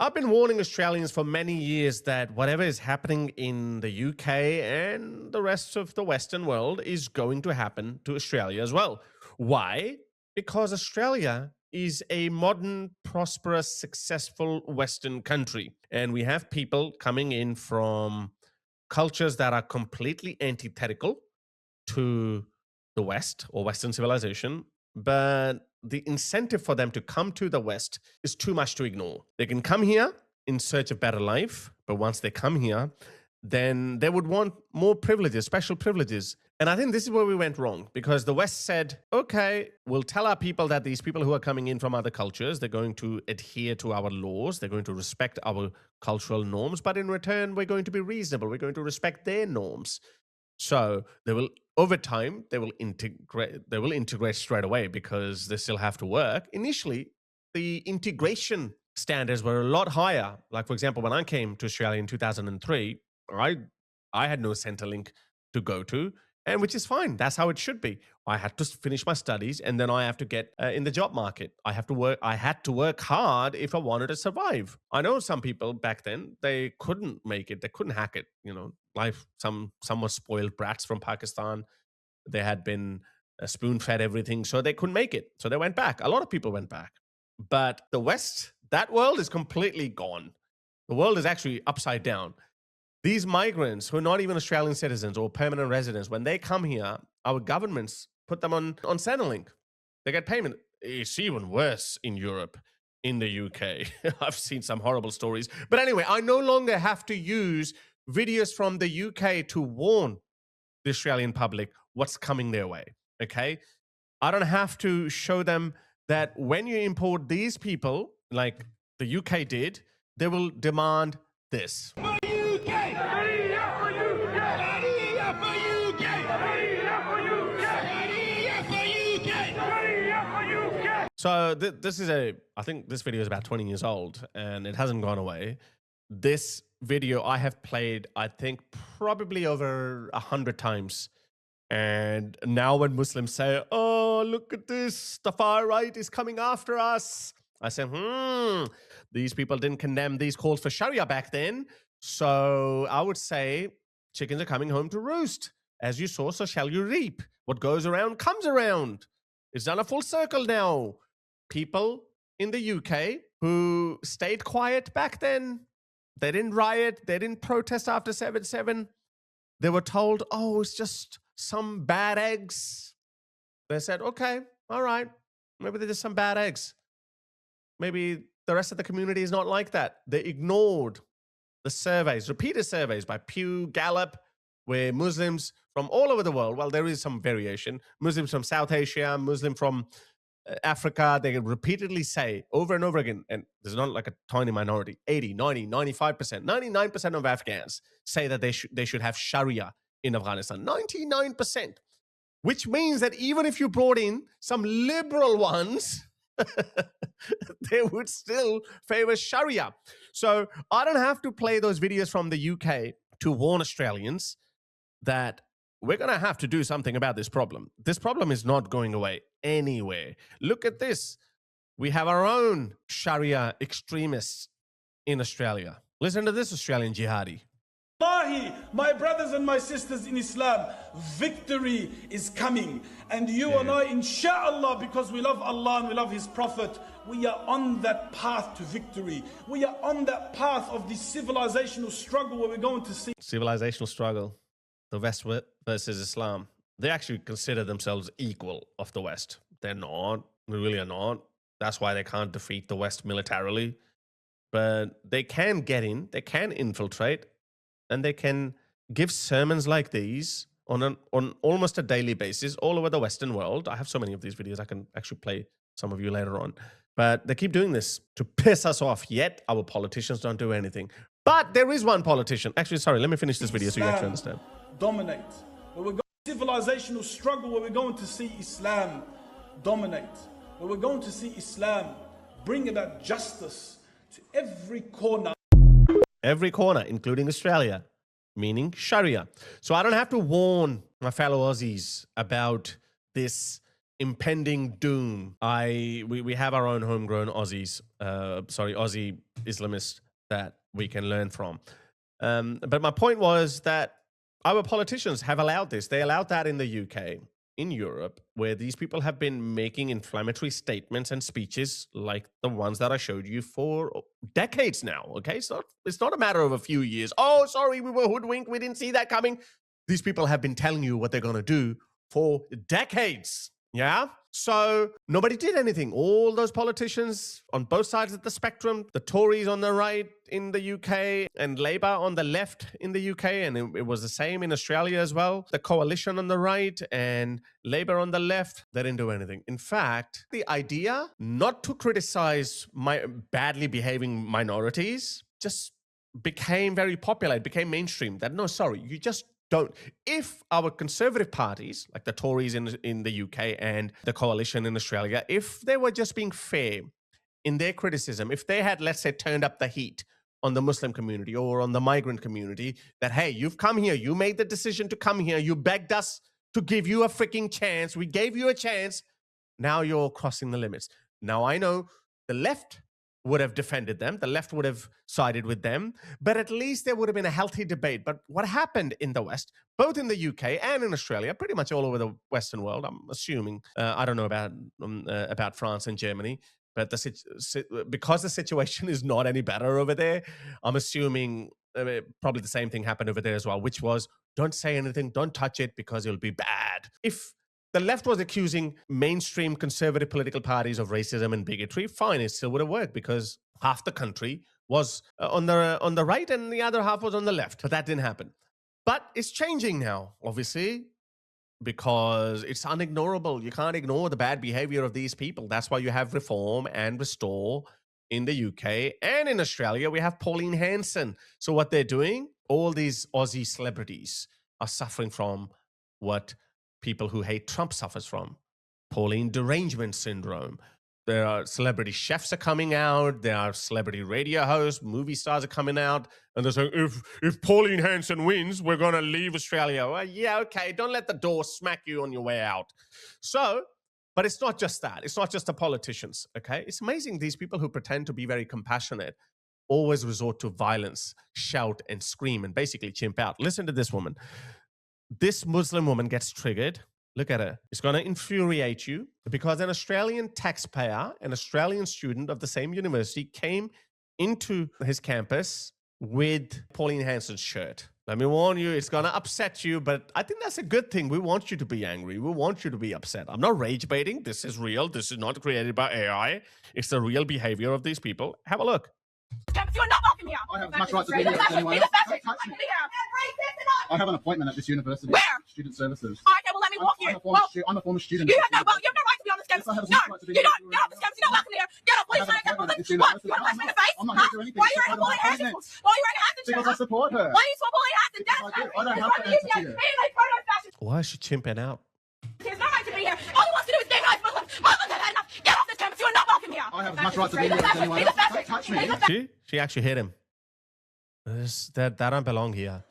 I've been warning Australians for many years that whatever is happening in the UK and the rest of the Western world is going to happen to Australia as well. Why? Because Australia is a modern, prosperous, successful Western country. And we have people coming in from cultures that are completely antithetical to the West or Western civilization, but the incentive for them to come to the West is too much to ignore. They can come here in search of better life, but once they come here, then they would want more privileges, special privileges. And I think this is where we went wrong, because the West said, okay, we'll tell our people that these people who are coming in from other cultures, they're going to adhere to our laws, they're going to respect our cultural norms, but in return, we're going to be reasonable, we're going to respect their norms. So they will, over time, they will integrate straight away because they still have to work. Initially, the integration standards were a lot higher. Like, for example, when I came to Australia in 2003, I had no Centrelink to go to, and which is fine. That's how it should be. I had to finish my studies, and then I have to get in the job market. I had to work hard if I wanted to survive. I know some people back then, they couldn't make it. They couldn't hack it. You know, life. Some were spoiled brats from Pakistan. They had been spoon-fed everything, so they couldn't make it. So they went back. A lot of people went back. But the West, that world is completely gone. The world is actually upside down. These migrants who are not even Australian citizens or permanent residents, when they come here, our governments put them on Centrelink. They get payment. It's even worse in Europe, in the UK. I've seen some horrible stories. But anyway, I no longer have to use videos from the UK to warn the Australian public what's coming their way, okay? I don't have to show them that when you import these people, like the UK did, they will demand this. So this is I think this video is about 20 years old and it hasn't gone away. This video I have played, I think probably over 100 times. And now when Muslims say, oh, look at this, the far right is coming after us, I say, these people didn't condemn these calls for Sharia back then. So I would say chickens are coming home to roost. As you sow, so shall you reap. What goes around comes around. It's done a full circle now. People in the UK who stayed quiet back then, they didn't riot, they didn't protest after 7/7. They were told, oh, it's just some bad eggs. They said, okay, all right, maybe they're just some bad eggs. Maybe the rest of the community is not like that. They ignored the surveys, repeated surveys by Pew, Gallup, where Muslims from all over the world, well, there is some variation, Muslims from South Asia, Muslim from Africa, they repeatedly say over and over again, and there's not like a tiny minority, 80, 90, 95%, 99% of Afghans say that they should have Sharia in Afghanistan, 99%, which means that even if you brought in some liberal ones, they would still favor Sharia. So I don't have to play those videos from the UK to warn Australians that we're going to have to do something about this problem. This problem is not going away anywhere. Look at this. We have our own Sharia extremists in Australia. Listen to this Australian jihadi. Wallahi, my brothers and my sisters in Islam, victory is coming. And you and I, inshallah, because we love Allah and we love His Prophet, we are on that path to victory. We are on that path of the civilizational struggle where we're going to see. Civilizational struggle. The West versus Islam. They actually consider themselves equal of the West. They're not. They really are not. That's why they can't defeat the West militarily. But they can get in. They can infiltrate. And they can give sermons like these on almost a daily basis all over the Western world. I have so many of these videos. I can actually play some of you later on. But they keep doing this to piss us off. Yet our politicians don't do anything. But there is one politician. Actually, sorry, let me finish this video so you actually understand. Dominate. Where we're going to civilizational struggle, where we're going to see Islam dominate. Where we're going to see Islam bring about justice to every corner. Every corner, including Australia, meaning Sharia. So I don't have to warn my fellow Aussies about this impending doom. We have our own homegrown Aussie Islamists that we can learn from. But my point was that our politicians have allowed this. They allowed that in the UK, in Europe, where these people have been making inflammatory statements and speeches like the ones that I showed you for decades now. Okay, it's not a matter of a few years. Oh, sorry, we were hoodwinked. We didn't see that coming. These people have been telling you what they're going to do for decades. Yeah. So nobody did anything. All those politicians on both sides of the spectrum, the Tories on the right in the UK and Labour on the left in the UK, and it was the same in Australia as well. The coalition on the right and Labour on the left, they didn't do anything. In fact, the idea not to criticize badly behaving minorities just became very popular. It became mainstream. That no, sorry, you just don't. If our conservative parties, like the Tories in the UK and the coalition in Australia, if they were just being fair in their criticism, if they had, let's say, turned up the heat on the Muslim community or on the migrant community, that, hey, you've come here, you made the decision to come here, you begged us to give you a freaking chance, we gave you a chance, now you're crossing the limits. Now I know the left would have defended them. The left would have sided with them, but at least there would have been a healthy debate. But what happened in the West, both in the UK and in Australia, pretty much all over the Western world, I'm assuming, I don't know about France and Germany, but because the situation is not any better over there, I'm assuming probably the same thing happened over there as well, which was don't say anything, don't touch it because it'll be bad. If the left was accusing mainstream conservative political parties of racism and bigotry, fine, it still would have worked because half the country was on the right and the other half was on the left. But that didn't happen. But it's changing now, obviously, because it's unignorable. You can't ignore the bad behavior of these people. That's why you have Reform and Restore in the UK. And in Australia, we have Pauline Hanson. So what they're doing, all these Aussie celebrities are suffering from what people who hate Trump suffers from. Pauline derangement syndrome. There are celebrity chefs are coming out. There are celebrity radio hosts, movie stars are coming out. And they're saying, if Pauline Hanson wins, we're going to leave Australia. Well, yeah, okay. Don't let the door smack you on your way out. So, but it's not just that. It's not just the politicians, okay? It's amazing these people who pretend to be very compassionate always resort to violence, shout and scream and basically chimp out. Listen to this woman. This Muslim woman gets triggered. Look at her. It's going to infuriate you because an Australian taxpayer, an Australian student of the same university, came into his campus with Pauline Hanson's shirt. Let me warn you, it's going to upset you, but I think that's a good thing. We want you to be angry. We want you to be upset. I'm not rage baiting. This is real. This is not created by AI. It's the real behavior of these people. Have a look. You're not welcome here. I have as much right to be here as anyone else. Don't touch me. I have an appointment at this university. Where? Student services. Okay, well, let me walk here. I'm a former student. You have no right to be on this campus. Yes, I have as No, much right to be you here. don't. Get off this campus. You're not welcome here. Get off. Please, I have an appointment at this what? university. You want to punch me in the face? I'm not here to do anything. Why are you wearing a Pauline Hanson? Why are you wearing a Hanson shirt? Because I support her. Why are you support Pauline Hanson? Because I do. I don't have to answer to you. Being like proto-fascist. Why is she chimping out? There's no right to be here. All he wants to do is demonize Muslims. Muslims have had enough. Get off this campus. You're not welcome here. I have as much right to be here as anyone else. Don't touch me. She actually hit him. That don't belong here.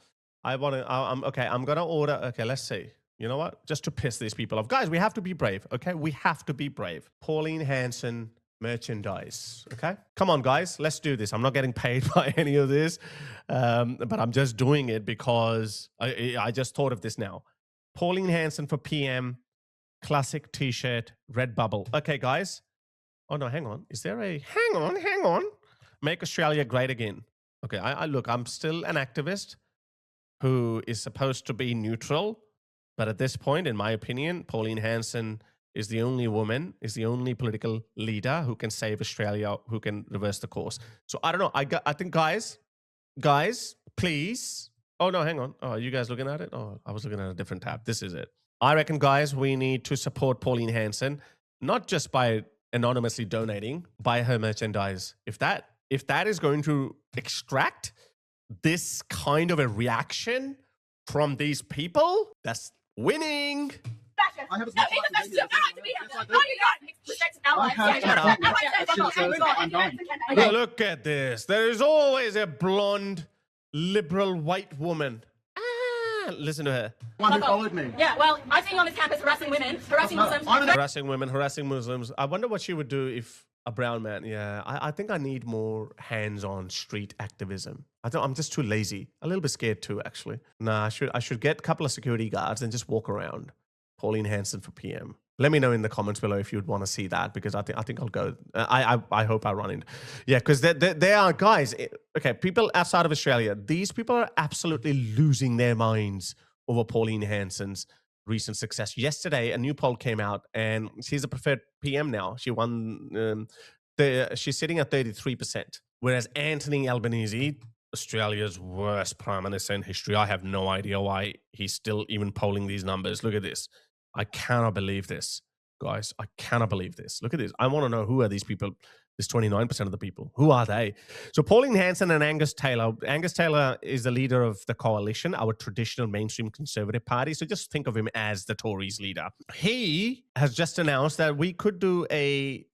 I'm gonna order. Okay, let's see. You know what? Just to piss these people off, guys. We have to be brave. Okay, we have to be brave. Pauline Hanson merchandise. Okay, come on, guys. Let's do this. I'm not getting paid by any of this, but I'm just doing it because I just thought of this now. Pauline Hanson for PM, classic T-shirt, red bubble. Okay, guys. Oh no, hang on. Is there a hang on? Make Australia great again. Okay, I look, I'm still an activist who is supposed to be neutral, but at this point, in my opinion, Pauline Hanson is the only woman, is the only political leader who can save Australia, who can reverse the course. So I don't know. I think guys, please. Oh no, hang on. Oh, are you guys looking at it? Oh, I was looking at a different tab. This is it. I reckon, guys, we need to support Pauline Hanson, not just by anonymously donating, buy her merchandise. If that is going to extract this kind of a reaction from these people, that's winning. I have as No, much he's right a to be fascist. You here. have no right to be here. No, you don't. Respect allies. I have Yeah, student services. I'm going. Now look at this. There is always a blonde, liberal white woman. Listen to her. One who followed me. Yeah, well, I've seen you on this campus harassing women, harassing Muslims. Harassing women, harassing Muslims. I wonder what she would do if a brown man. Yeah, I think I need more hands-on street activism. I'm just too lazy. A little bit scared too, actually. Nah, I should get a couple of security guards and just walk around. Pauline Hanson for PM. Let me know in the comments below if you'd want to see that, because I think I'll go. I hope I run in. Yeah, because there are guys. Okay, people outside of Australia. These people are absolutely losing their minds over Pauline Hanson's recent success. Yesterday, a new poll came out, and she's a preferred PM now. She won. She's sitting at 33%, whereas Anthony Albanese, Australia's worst prime minister in history. I have no idea why he's still even polling these numbers. Look at this. I cannot believe this, guys. I cannot believe this. Look at this. I want to know, who are these people? This 29% of the people. Who are they? So Pauline Hanson and Angus Taylor. Angus Taylor is the leader of the Coalition, our traditional mainstream Conservative party. So just think of him as the Tories leader. He has just announced that we could do a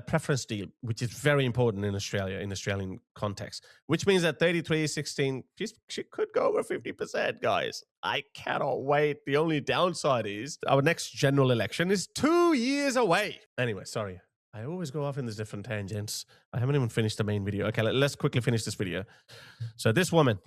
preference deal, which is very important in Australia, in Australian context, which means that 33-16, she could go over 50%, guys. I cannot wait. The only downside is our next general election is 2 years away. Anyway, sorry. I always go off in these different tangents. I haven't even finished the main video. Okay, let's quickly finish this video. So this woman.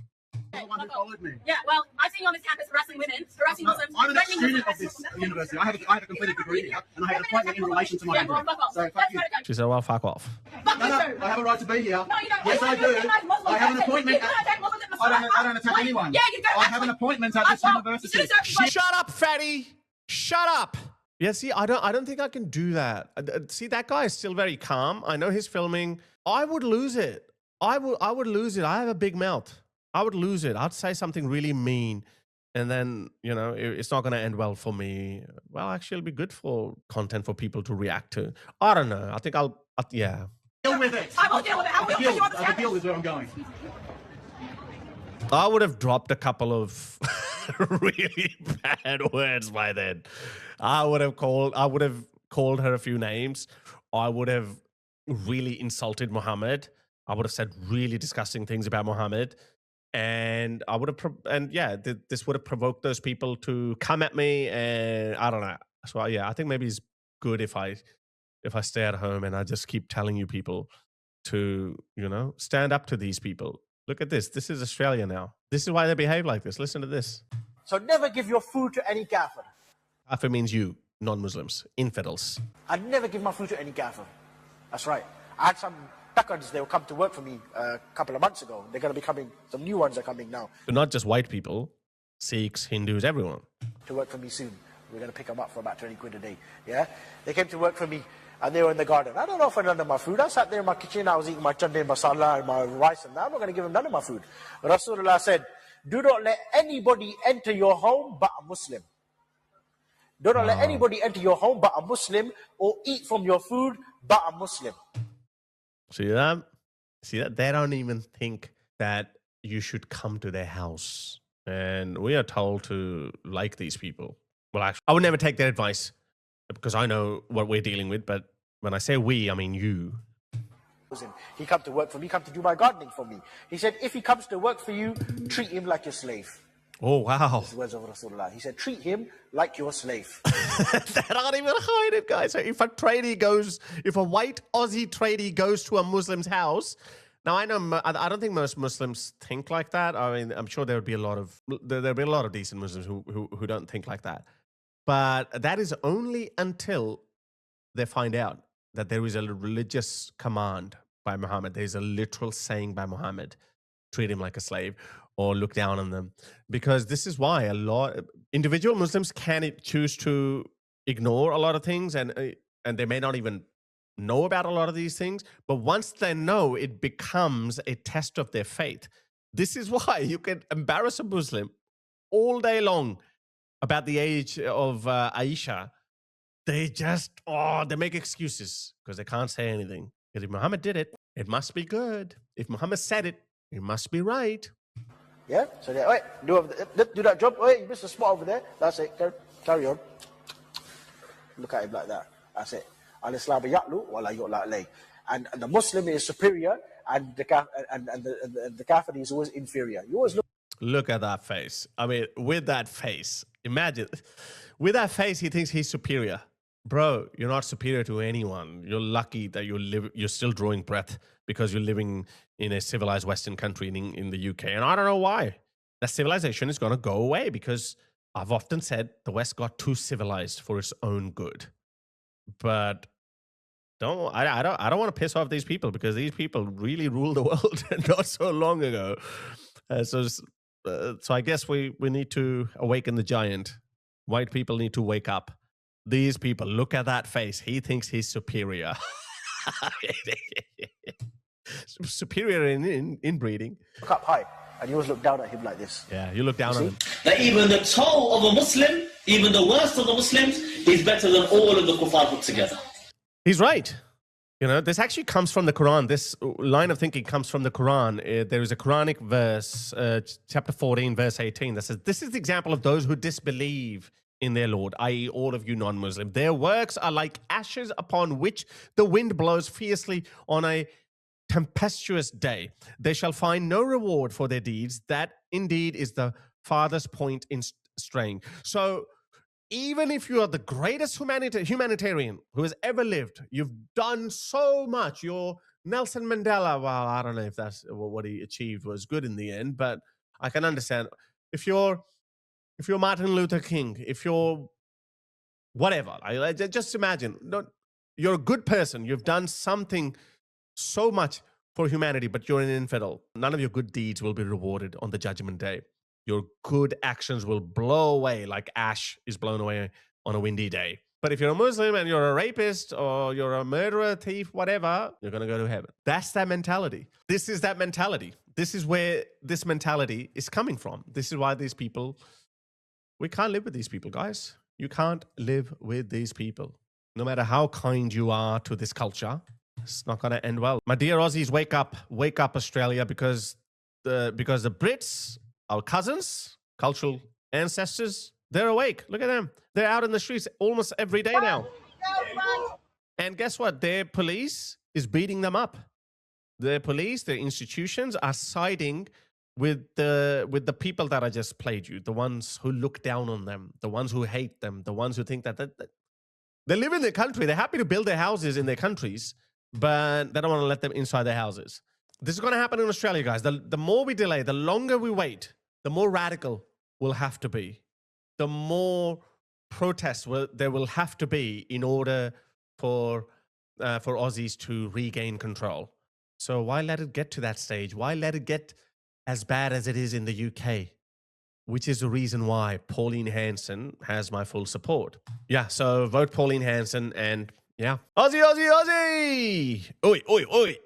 The one who followed me. Yeah, well, I've seen you on this campus harassing women, harassing Muslims. I'm an ex-student of this university. I have a completed degree here, and I have an appointment in relation to my degree. So fuck you. She said, well, fuck off. Fuck No, you, no, sir. I have a right to be here. No, you don't. Yes, I do. I have an appointment. I don't attack anyone. Yeah, you don't. I have an appointment at this university. Shut up, fatty. Shut up. Yeah, see, I don't think I can do that. See, that guy is still very calm. I know he's filming. I would lose it. I would lose it. I have a big mouth. I would lose it. I'd say something really mean, and then, you know, it's not going to end well for me. Well, actually, it'll be good for content for people to react to. I don't know. I think yeah. Deal with it. I will deal with it. I will deal with The deal is where I'm going. I would have dropped a couple of really bad words by then. I would have called her a few names. I would have really insulted Muhammad. I would have said really disgusting things about Muhammad. And I would have, this would have provoked those people to come at me, and I don't know. So yeah, I think maybe it's good if I stay at home and I just keep telling you people to, you know, stand up to these people. Look at this. This is Australia now. This is why they behave like this. Listen to this. So never give your food to any kafir. Kafir means you, non-Muslims, infidels. I never give my food to any kafir. That's right. I had some Patriots, they will come to work for me a couple of months ago. They're going to be coming, some new ones are coming now. So not just white people, Sikhs, Hindus, everyone. To work for me soon. We're going to pick them up for about 20 quid a day. Yeah? They came to work for me and they were in the garden. I don't offer none of my food. I sat there in my kitchen, I was eating my chande masala and my rice and that. I'm not going to give them none of my food. Rasulullah said, do not let anybody enter your home but a Muslim. Do not let anybody enter your home but a Muslim, or eat from your food but a Muslim. See that? See that? They don't even think that you should come to their house. And we are told to like these people. Well, actually, I would never take their advice because I know what we're dealing with. But when I say we, I mean you. He come to work for me, come to do my gardening for me. He said, if he comes to work for you, treat him like your slave. Oh, wow. That's the words of Rasulullah. He said, treat him like your slave. They don't even hide it, guys. So if a white Aussie tradie goes to a Muslim's house, now I don't think most Muslims think like that. I mean, I'm sure there'll be a lot of decent Muslims who don't think like that. But that is only until they find out that there is a religious command by Muhammad. There's a literal saying by Muhammad, treat him like a slave or look down on them. Because this is why individual Muslims can choose to ignore a lot of things, and they may not even know about a lot of these things. But once they know, it becomes a test of their faith. This is why you can embarrass a Muslim all day long about the age of Aisha. They just, they make excuses because they can't say anything. Because if Muhammad did it, it must be good. If Muhammad said it, it must be right. Yeah? So they, wait, do that job. Wait, you missed a spot over there. That's it. Carry on. Look at him like that. That's it. Al-Islam ya'lu wa la yu'la alayh. And the Muslim is superior, and the Kafir is always inferior. You always look. Look at that face. I mean, with that face, imagine. With that face, he thinks he's superior. Bro, you're not superior to anyone. You're lucky that you're still drawing breath because you're living in a civilized Western country in the UK. And I don't know why. That civilization is going to go away because I've often said the West got too civilized for its own good. But I don't want to piss off these people because these people really ruled the world not so long ago. So I guess we need to awaken the giant. White people need to wake up. These people, look at that face. He thinks he's superior. Superior in inbreeding. Look up high, and you always look down at him like this. Yeah, you look down on him. That even the toe of a Muslim, even the worst of the Muslims, is better than all of the kuffar put together. He's right. You know, this actually comes from the Quran. This line of thinking comes from the Quran. There is a Quranic verse, chapter 14, verse 18, that says, "This is the example of those who disbelieve in their Lord, i.e. all of you non-Muslim. Their works are like ashes upon which the wind blows fiercely on a tempestuous day. They shall find no reward for their deeds. That indeed is the farthest point in straying." So even if you are the greatest humanitarian who has ever lived, you've done so much. You're Nelson Mandela. Well, I don't know if that's what he achieved was good in the end, but I can understand. If you're Martin Luther King, if you're whatever, I just imagine, you're a good person. You've done something so much for humanity, but you're an infidel. None of your good deeds will be rewarded on the judgment day. Your good actions will blow away like ash is blown away on a windy day. But if you're a Muslim and you're a rapist or you're a murderer, thief, whatever, you're going to go to heaven. That's that mentality. This is that mentality. This is where this mentality is coming from. This is why these people, we can't live with these people, guys. You can't live with these people. No matter how kind you are to this culture, it's not going to end well. My dear Aussies, wake up Australia, because the Brits, our cousins, cultural ancestors, they're awake. Look at them. They're out in the streets almost every day now. And guess what? Their police is beating them up. Their police, their institutions are siding with the people that I just played you, the ones who look down on them, the ones who hate them, the ones who think that they live in their country. They're happy to build their houses in their countries, but they don't want to let them inside their houses. This is going to happen in Australia, guys. The more we delay, the longer we wait, the more radical we'll have to be. The more protests there will have to be in order for Aussies to regain control. So why let it get to that stage? Why let it get as bad as it is in the UK? Which is the reason why Pauline Hanson has my full support. Yeah, so vote Pauline Hanson and yeah. Aussie, Aussie, Aussie! Oi, oi, oi!